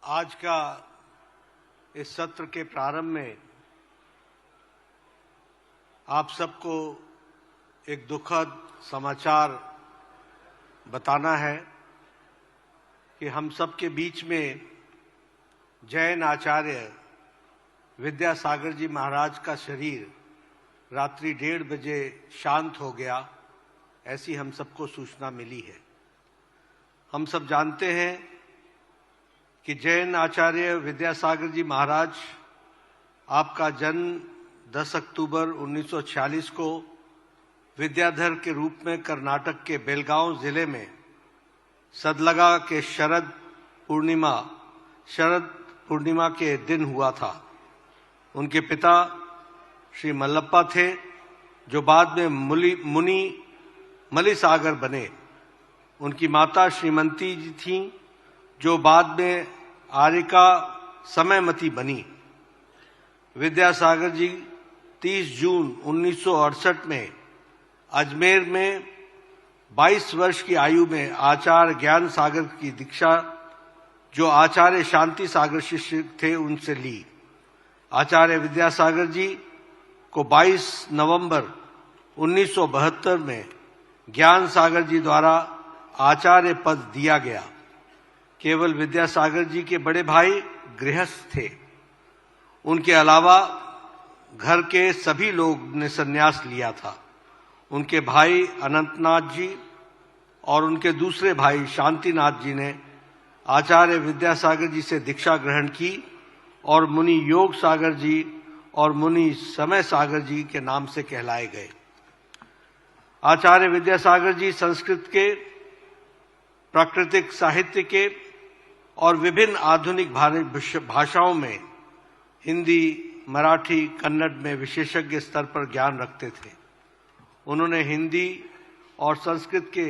आज का इस सत्र के प्रारंभ में आप सबको एक दुखद समाचार बताना है कि हम सबके बीच में जैन आचार्य विद्यासागर जी महाराज का शरीर रात्रि 1:30 बजे शांत हो गया, ऐसी हम सबको सूचना मिली है। हम सब जानते हैं कि जैन आचार्य विद्यासागर जी महाराज, आपका जन्म 10 अक्टूबर 1946 को विद्याधर के रूप में कर्नाटक के बेलगांव जिले में सदलगा के शरद पूर्णिमा के दिन हुआ था। उनके पिता श्री मल्लप्पा थे, जो बाद में मुनि मलिसागर बने। उनकी माता श्रीमती जी थीं, जो बाद में आर्यका समयमती बनी। विद्यासागर जी 30 जून 1968 में अजमेर में 22 वर्ष की आयु में आचार्य ज्ञान सागर की दीक्षा, जो आचार्य शांति सागर शिष्य थे, उनसे ली। आचार्य विद्यासागर जी को 22 नवंबर 1972 में ज्ञान सागर जी द्वारा आचार्य पद दिया गया। केवल विद्यासागर जी के बड़े भाई गृहस्थ थे। उनके अलावा घर के सभी लोग ने संन्यास लिया था। उनके भाई अनंतनाथ जी और उनके दूसरे भाई शांतिनाथ जी ने आचार्य विद्यासागर जी से दीक्षा ग्रहण की और मुनि योग सागर जी और मुनि समय सागर जी के नाम से कहलाए गए। आचार्य विद्यासागर जी संस्कृत के, प्राकृतिक साहित्य के और विभिन्न आधुनिक भाषाओं में हिंदी, मराठी, कन्नड़ में विशेषज्ञ स्तर पर ज्ञान रखते थे। उन्होंने हिंदी और संस्कृत के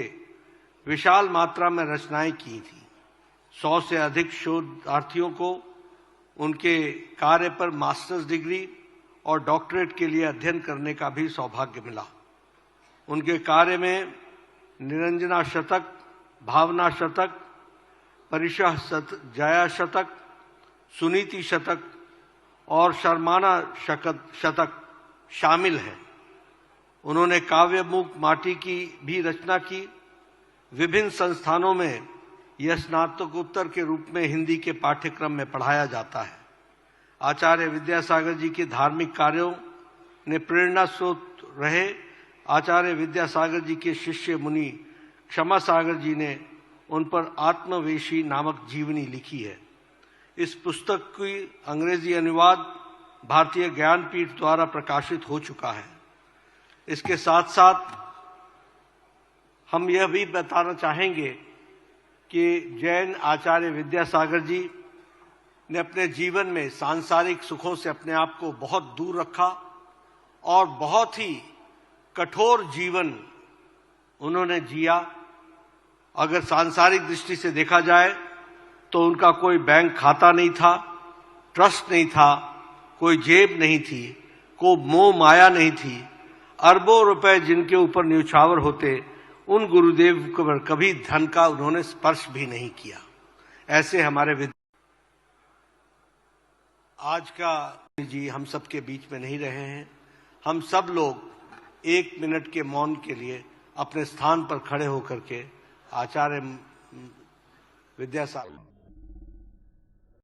विशाल मात्रा में रचनाएं की थी। 100 से अधिक शोधार्थियों को उनके कार्य पर मास्टर्स डिग्री और डॉक्टरेट के लिए अध्ययन करने का भी सौभाग्य मिला। उनके कार्य में निरंजना शतक, भावना शतक, परिशः जया शतक, सुनीति शतक और शर्माना शतक शामिल हैं। उन्होंने काव्यमुख माटी की भी रचना की। विभिन्न संस्थानों में यह स्नातकोत्तर के रूप में हिंदी के पाठ्यक्रम में पढ़ाया जाता है। आचार्य विद्यासागर जी के धार्मिक कार्यों ने प्रेरणा स्रोत रहे। आचार्य विद्यासागर जी के शिष्य मुनि क्षमा सागर जी ने उन पर आत्मवेशी नामक जीवनी लिखी है। इस पुस्तक की अंग्रेजी अनुवाद भारतीय ज्ञानपीठ द्वारा प्रकाशित हो चुका है। इसके साथ साथ हम यह भी बताना चाहेंगे कि जैन आचार्य विद्यासागर जी ने अपने जीवन में सांसारिक सुखों से अपने आप को बहुत दूर रखा और बहुत ही कठोर जीवन उन्होंने जिया। अगर सांसारिक दृष्टि से देखा जाए तो उनका कोई बैंक खाता नहीं था, ट्रस्ट नहीं था, कोई जेब नहीं थी, कोई मोह माया नहीं थी। अरबों रुपए जिनके ऊपर न्यौछावर होते, उन गुरुदेव पर कभी धन का उन्होंने स्पर्श भी नहीं किया। ऐसे हमारे आज का जी हम सबके बीच में नहीं रहे हैं। हम सब लोग 1 मिनट के मौन के लिए अपने स्थान पर खड़े होकर के आचार्य विद्यासागर